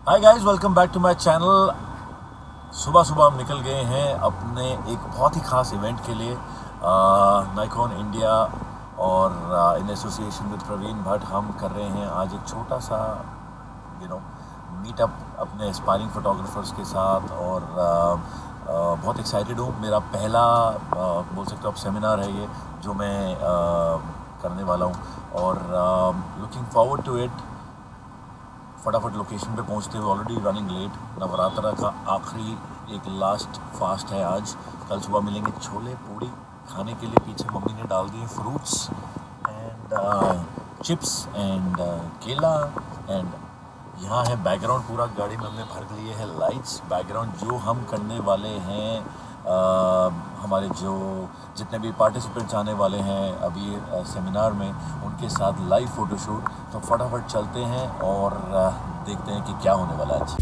Hi guys, welcome back to my channel. सुबह सुबह हम निकल गए हैं अपने एक बहुत ही ख़ास इवेंट के लिए। नाइकॉन इंडिया और in association with Praveen Bhatt हम कर रहे हैं आज एक छोटा सा मीटअप अपने एस्पायरिंग फोटोग्राफर्स के साथ। और बहुत एक्साइटेड हूँ। मेरा पहला बोल सकते हो आप सेमिनार है ये जो मैं करने वाला हूँ और लुकिंग फॉरवर्ड टू इट। फटाफट लोकेशन पे पहुंचते हुए ऑलरेडी रनिंग लेट। नवरात्रा का आखिरी एक लास्ट फास्ट है आज। कल सुबह मिलेंगे छोले पूड़ी खाने के लिए। पीछे मम्मी ने डाल दिए फ्रूट्स एंड चिप्स एंड केला। एंड यहाँ है बैकग्राउंड पूरा गाड़ी में हमने भर लिए है लाइट्स। बैकग्राउंड जो हम करने वाले हैं हमारे जो जितने भी पार्टिसिपेंट्स आने वाले हैं अभी सेमिनार में उनके साथ लाइव फ़ोटोशूट। तो फटाफट चलते हैं और देखते हैं कि क्या होने वाला है आज।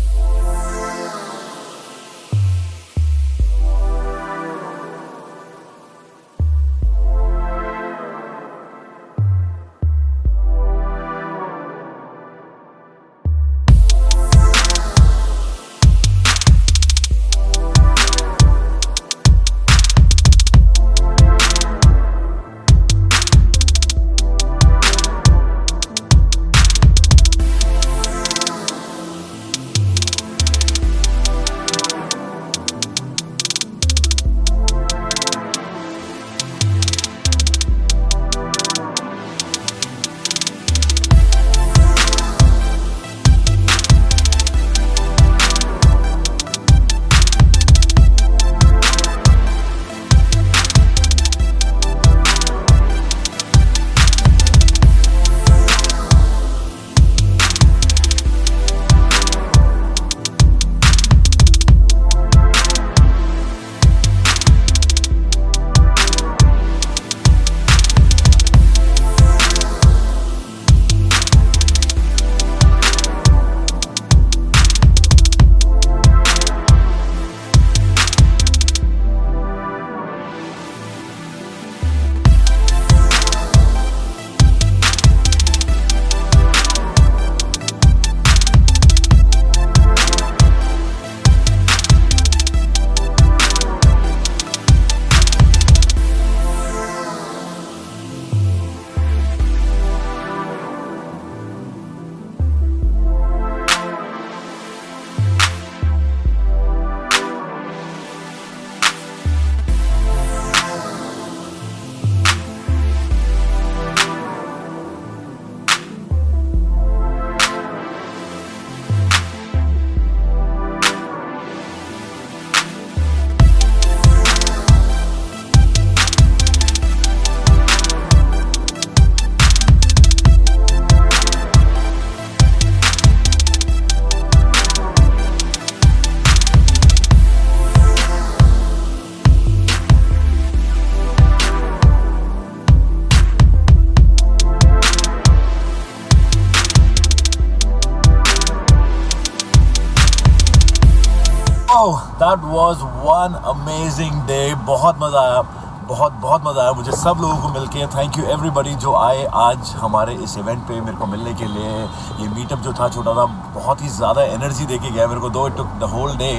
That was one amazing day। बहुत मज़ा आया, बहुत मज़ा आया मुझे सब लोगों को मिलके। थैंक यू एवरीबॉडी जो आए आज हमारे इस इवेंट पे मेरे को मिलने के लिए। ये मीटअप जो था छोटा था, बहुत ही ज़्यादा एनर्जी दे के गया मेरे को। Though it took the whole day,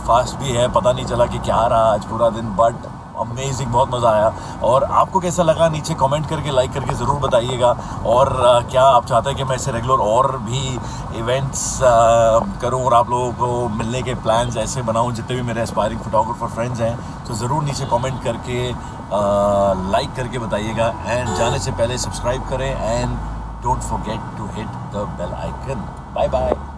fast भी है, पता नहीं चला कि क्या रहा आज पूरा दिन, बट अमेजिंग, बहुत मज़ा आया। और आपको कैसा लगा नीचे कमेंट करके लाइक करके ज़रूर बताइएगा। और क्या आप चाहते हैं कि मैं ऐसे रेगुलर और भी इवेंट्स करूं और आप लोगों को मिलने के प्लान्स ऐसे बनाऊं जितने भी मेरे एस्पायरिंग फोटोग्राफर फ्रेंड्स हैं, तो ज़रूर नीचे कमेंट करके लाइक करके बताइएगा। एंड जाने से पहले सब्सक्राइब करें and don't forget to hit the bell icon. Bye bye.